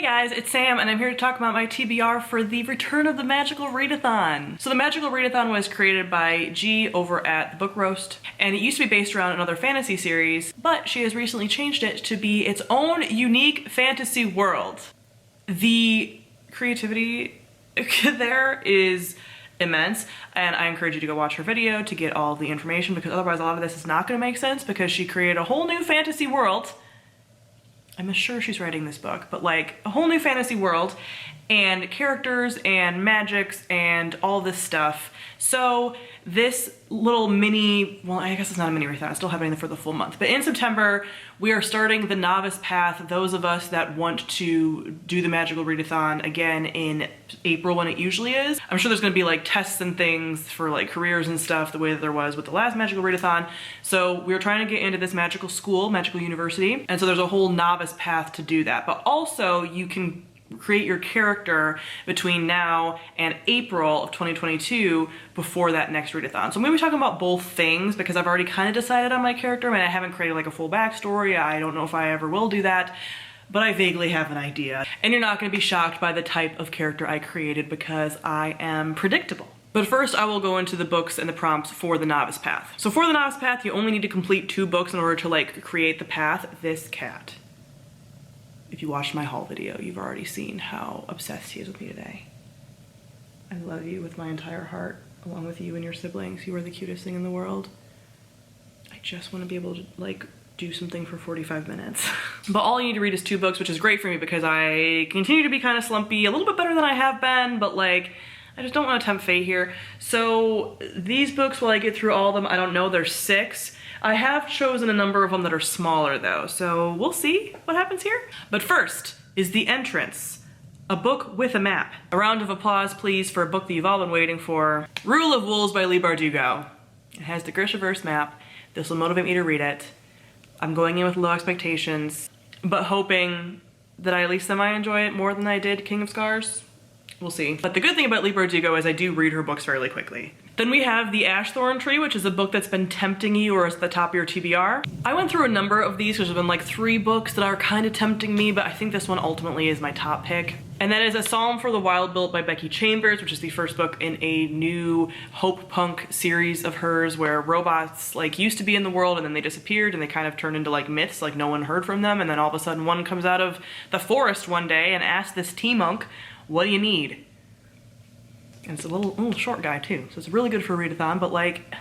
Hey guys, it's Sam and I'm here to talk about my TBR for the return of the Magical Readathon. So the Magical Readathon was created by G over at the Book Roast, and it used to be based around another fantasy series, but she has recently changed it to be its own unique fantasy world. The creativity there is immense, and I encourage you to go watch her video to get all the information, because otherwise a lot of this is not going to make sense, because she created a whole new fantasy world. I'm sure she's writing this book, but like a whole new fantasy world and characters and magics and all this stuff. So this little mini, well, I guess it's not a mini readathon, it's still happening for the full month, but in September we are starting the Novice Path. Those of us that want to do the Magical Readathon again in April when it usually is. I'm sure there's gonna be like tests and things for like careers and stuff the way that there was with the last Magical Readathon. So we were trying to get into this magical school, magical university, and so there's a whole Novice Path to do that. But also you can create your character between now and April of 2022 before that next readathon. So I'm gonna be talking about both things because I've already kind of decided on my character. I mean, I haven't created like a full backstory. I don't know if I ever will do that, but I vaguely have an idea. And you're not gonna be shocked by the type of character I created because I am predictable. But first, I will go into the books and the prompts for the Novice Path. So for the Novice Path, you only need to complete 2 books in order to like create the path. This cat. If you watched my haul video, you've already seen how obsessed he is with me today. I love you with my entire heart, along with you and your siblings. You are the cutest thing in the world. I just want to be able to like do something for 45 minutes. But all you need to read is 2 books, which is great for me because I continue to be kind of slumpy, a little bit better than I have been, but like, I just don't want to tempt fate here. So these books, will I get through all of them? I don't know, there's 6. I have chosen a number of them that are smaller though, so we'll see what happens here. But first is The Entrance, a book with a map. A round of applause, please, for a book that you've all been waiting for. Rule of Wolves by Leigh Bardugo. It has the Grishaverse map. This will motivate me to read it. I'm going in with low expectations, but hoping that I at least semi-enjoy it more than I did King of Scars. We'll see. But the good thing about Leigh Bardugo is I do read her books fairly quickly. Then we have The Ashthorne Tree, which is a book that's been tempting you or is at the top of your TBR. I went through a number of these. There's been like 3 books that are kind of tempting me, but I think this one ultimately is my top pick. And that is A Salem for the Wild Built by Becky Chambers, which is the first book in a new hope punk series of hers where robots like used to be in the world and then they disappeared and they kind of turned into like myths, like no one heard from them, and then all of a sudden one comes out of the forest one day and asks this tea monk, what do you need? And it's a little short guy too, so it's really good for a readathon, but like,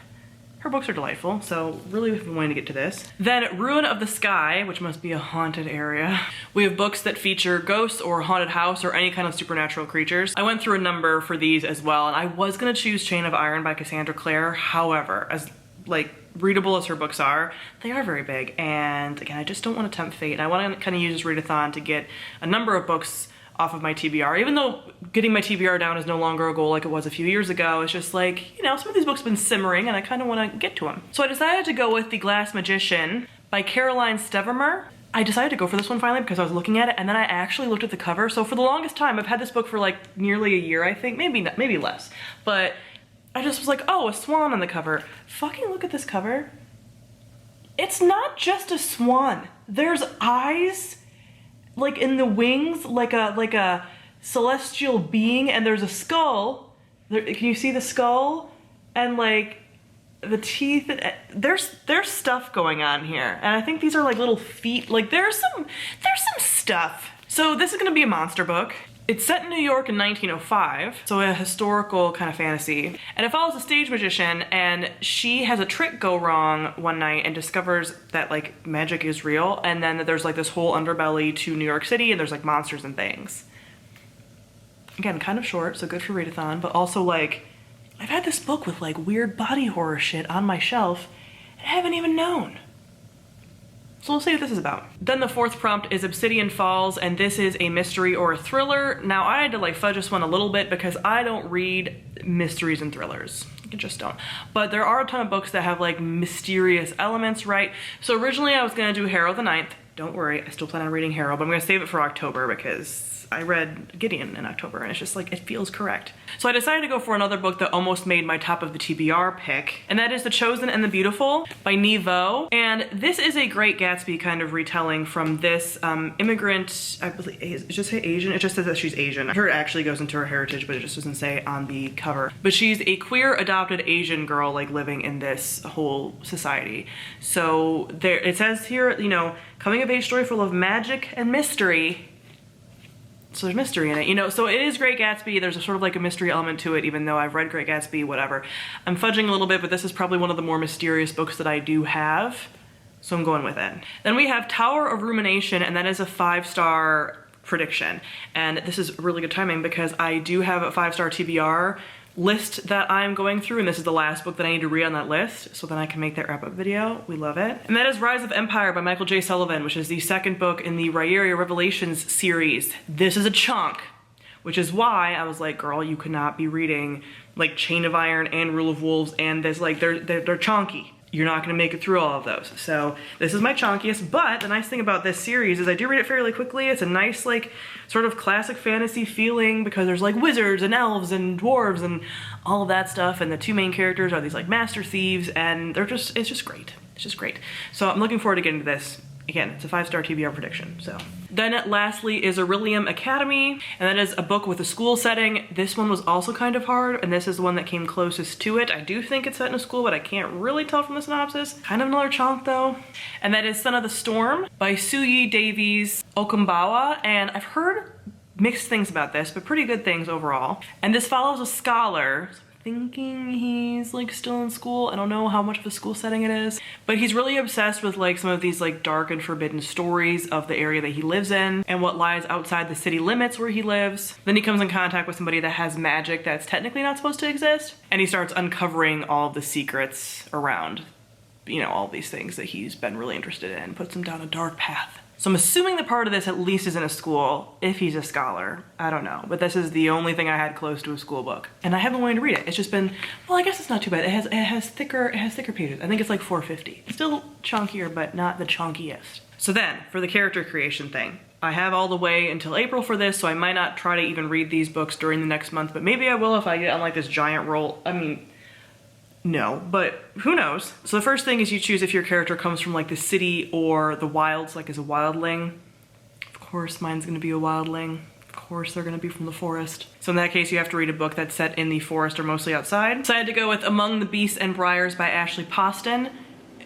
her books are delightful, so really we've been wanting to get to this. Then Ruin of the Sky, which must be a haunted area. We have books that feature ghosts or haunted house or any kind of supernatural creatures. I went through a number for these as well, and I was gonna choose Chain of Iron by Cassandra Clare. However, as like readable as her books are, they are very big, and again, I just don't want to tempt fate, and I want to kind of use this readathon to get a number of books off of my TBR. Even though getting my TBR down is no longer a goal like it was a few years ago, it's just like, you know, some of these books have been simmering and I kind of want to get to them. So I decided to go with The Glass Magician by Caroline Stevermer. I decided to go for this one finally because I was looking at it and then I actually looked at the cover. So for the longest time, I've had this book for like nearly a year, I think, maybe less. But I just was like, oh, a swan on the cover. Fucking look at this cover. It's not just a swan. There's eyes like in the wings, like a celestial being, and there's a skull. Can you see the skull? And like the teeth, there's stuff going on here. And I think these are like little feet, like there's some stuff. So this is gonna be a monster book. It's set in New York in 1905, so a historical kind of fantasy. And it follows a stage magician, and she has a trick go wrong one night and discovers that like magic is real, and then there's like this whole underbelly to New York City, and there's like monsters and things. Again, kind of short, so good for readathon, but also like, I've had this book with like weird body horror shit on my shelf, and I haven't even known. So we'll see what this is about. Then the 4th prompt is Obsidian Falls, and this is a mystery or a thriller. Now I had to like fudge this one a little bit because I don't read mysteries and thrillers. I just don't. But there are a ton of books that have like mysterious elements, right? So originally I was gonna do Harrow the Ninth, don't worry, I still plan on reading Harold, but I'm gonna save it for October because I read Gideon in October and it's just like, it feels correct. So I decided to go for another book that almost made my top of the TBR pick, and that is The Chosen and the Beautiful by Nevo. And this is a Great Gatsby kind of retelling from this immigrant, I believe, it just say Asian? It just says that she's Asian. I'm sure it actually goes into her heritage, but it just doesn't say on the cover. But she's a queer adopted Asian girl like living in this whole society. So there, it says here, you know, coming of age story full of magic and mystery. So there's mystery in it, you know, so it is Great Gatsby. There's a sort of like a mystery element to it, even though I've read Great Gatsby, whatever. I'm fudging a little bit, but this is probably one of the more mysterious books that I do have, so I'm going with it. Then we have Tower of Rumination, and that is a 5-star prediction. And this is really good timing because I do have a 5-star TBR list that I'm going through, and this is the last book that I need to read on that list, so then I can make that wrap-up video. We love it. And that is Rise of Empire by Michael J. Sullivan, which is the second book in the Rhaeria Revelations series. This is a chunk, which is why I was like, girl, you could not be reading like Chain of Iron and Rule of Wolves and this, like they're chonky. You're not gonna make it through all of those. So this is my chonkiest, but the nice thing about this series is I do read it fairly quickly. It's a nice, like, sort of classic fantasy feeling because there's like wizards and elves and dwarves and all of that stuff, and the two main characters are these like master thieves, and it's just great. It's just great. So I'm looking forward to getting to this. Again, it's a 5-star TBR prediction, so. Then lastly is Aurelium Academy, and that is a book with a school setting. This one was also kind of hard, and this is the one that came closest to it. I do think it's set in a school, but I can't really tell from the synopsis. Kind of another chunk though. And that is Son of the Storm by Suyi Davies Okumbawa, and I've heard mixed things about this, but pretty good things overall. And this follows a scholar, thinking he's like still in school. I don't know how much of a school setting it is, but he's really obsessed with like some of these like dark and forbidden stories of the area that he lives in and what lies outside the city limits where he lives. Then he comes in contact with somebody that has magic that's technically not supposed to exist, and he starts uncovering all of the secrets around, you know, all these things that he's been really interested in, puts him down a dark path. So I'm assuming the part of this at least is in a school, if he's a scholar. I don't know, but this is the only thing I had close to a school book. And I have been wanting to read it. It's just been, well, I guess it's not too bad. It has thicker pages. I think it's like 450. It's still chunkier, but not the chunkiest. So then, for the character creation thing, I have all the way until April for this, so I might not try to even read these books during the next month, but maybe I will if I get on like this giant roll. I mean, no, but who knows? So the first thing is you choose if your character comes from like the city or the wilds, like as a wildling. Of course, mine's gonna be a wildling. Of course, they're gonna be from the forest. So in that case, you have to read a book that's set in the forest or mostly outside. So I had to go with Among the Beasts and Briars by Ashley Poston.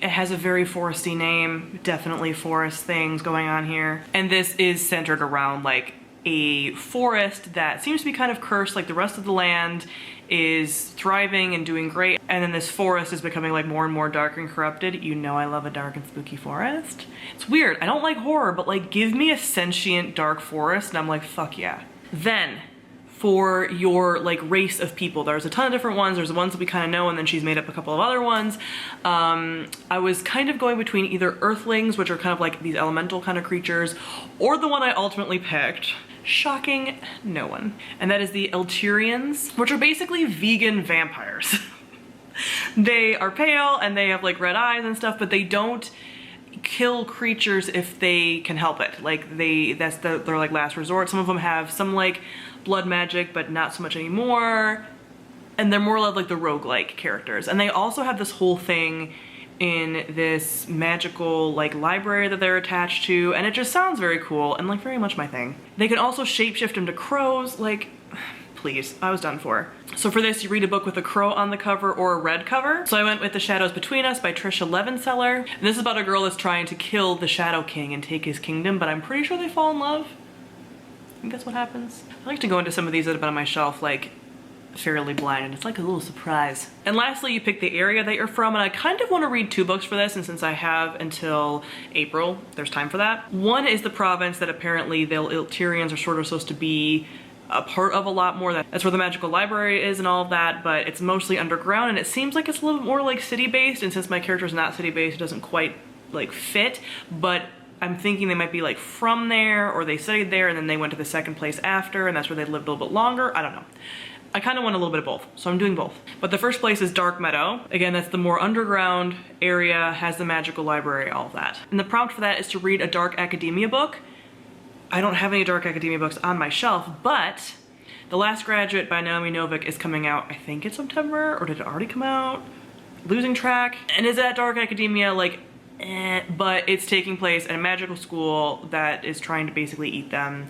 It has a very foresty name, definitely forest things going on here. And this is centered around like a forest that seems to be kind of cursed, like the rest of the land is thriving and doing great, and then this forest is becoming like more and more dark and corrupted. You know I love a dark and spooky forest. It's weird, I don't like horror, but like give me a sentient dark forest and I'm like, fuck yeah. Then for your like race of people, there's a ton of different ones. There's the ones that we kind of know, and then she's made up a couple of other ones. I was kind of going between either earthlings, which are kind of like these elemental kind of creatures, or the one I ultimately picked. Shocking no one. And that is the Elterians, which are basically vegan vampires. They are pale and they have like red eyes and stuff, but they don't kill creatures if they can help it. Like that's their like last resort. Some of them have some like blood magic, but not so much anymore. And they're more like the roguelike characters. And they also have this whole thing in this magical like library that they're attached to, and it just sounds very cool and like very much my thing. They can also shapeshift into crows, like please, I was done for. So for this, you read a book with a crow on the cover or a red cover. So I went with The Shadows Between Us by Trisha Levenseller. And this is about a girl that's trying to kill the Shadow King and take his kingdom, but I'm pretty sure they fall in love. I think that's what happens. I like to go into some of these that have been on my shelf like fairly blind, and it's like a little surprise. And lastly, you pick the area that you're from, and I kind of want to read 2 books for this, and since I have until April, there's time for that. One is the province that apparently the Elterians are sort of supposed to be a part of a lot more. That's where the magical library is and all of that, but it's mostly underground, and it seems like it's a little bit more like city-based, and since my character's not city-based, it doesn't quite like fit, but I'm thinking they might be like from there, or they studied there and then they went to the second place after, and that's where they lived a little bit longer. I don't know. I kind of want a little bit of both, so I'm doing both. But the first place is Dark Meadow. Again, that's the more underground area, has the magical library, all of that. And the prompt for that is to read a dark academia book. I don't have any dark academia books on my shelf, but The Last Graduate by Naomi Novik is coming out, I think in September, or did it already come out? Losing track. And is that dark academia? Like, but it's taking place at a magical school that is trying to basically eat them.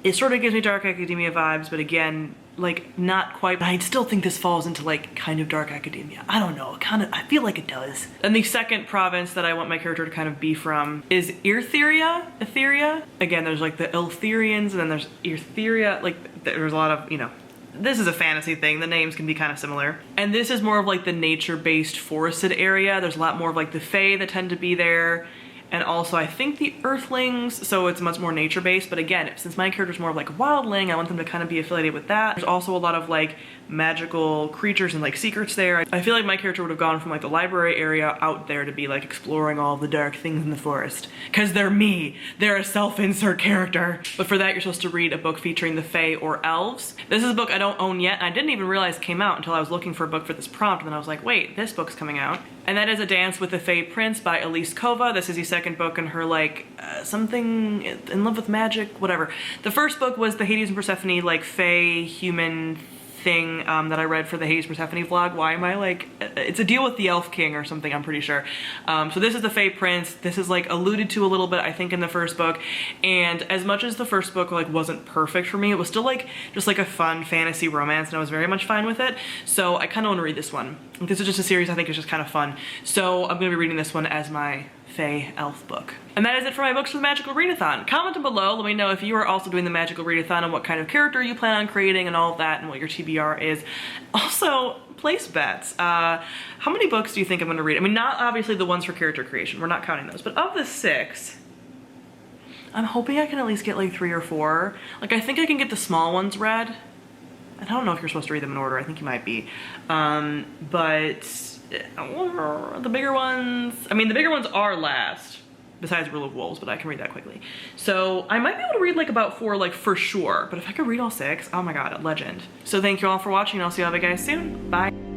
It sort of gives me dark academia vibes, but again, like not quite. But I still think this falls into like kind of dark academia. I don't know, I feel like it does. And the second province that I want my character to kind of be from is Etheria. Again, there's like the Eltherians, and then there's Etheria. Like there's a lot of, you know, this is a fantasy thing. The names can be kind of similar. And this is more of like the nature-based forested area. There's a lot more of like the Fae that tend to be there. And also I think the Earthlings, so it's much more nature-based. But again, since my character's more of like a Wildling, I want them to kind of be affiliated with that. There's also a lot of like magical creatures and like secrets there. I feel like my character would have gone from like the library area out there to be like exploring all the dark things in the forest. Cause they're me, they're a self-insert character. But for that, you're supposed to read a book featuring the Fae or elves. This is a book I don't own yet, and I didn't even realize it came out until I was looking for a book for this prompt, and then I was like, wait, this book's coming out. And that is A Dance with the Fae Prince by Elise Kova. This is the second book in her like something in love with magic, whatever. The first book was the Hades and Persephone like Fae human thing that I read for the Hades Persephone vlog. Why am I like, it's a deal with the Elf King or something, I'm pretty sure. So this is the Fae Prince. This is like alluded to a little bit, I think, in the first book. And as much as the first book like wasn't perfect for me, it was still like just like a fun fantasy romance, and I was very much fine with it. So I kind of want to read this one. This is just a series I think is just kind of fun. So I'm going to be reading this one as my Fae elf book. And that is it for my books for the Magical Readathon. Comment below, let me know if you are also doing the Magical Readathon and what kind of character you plan on creating and all of that, and what your TBR is. Also, place bets. How many books do you think I'm gonna read? I mean, not obviously the ones for character creation, we're not counting those, but of the 6, I'm hoping I can at least get like 3 or 4. Like, I think I can get the small ones read. I don't know if you're supposed to read them in order, I think you might be. But the bigger ones, I mean, the bigger ones are last, besides Rule of Wolves, but I can read that quickly. So I might be able to read like about 4, like for sure, but if I could read all 6, oh my god, a legend. So thank you all for watching, and I'll see you all guys soon. Bye.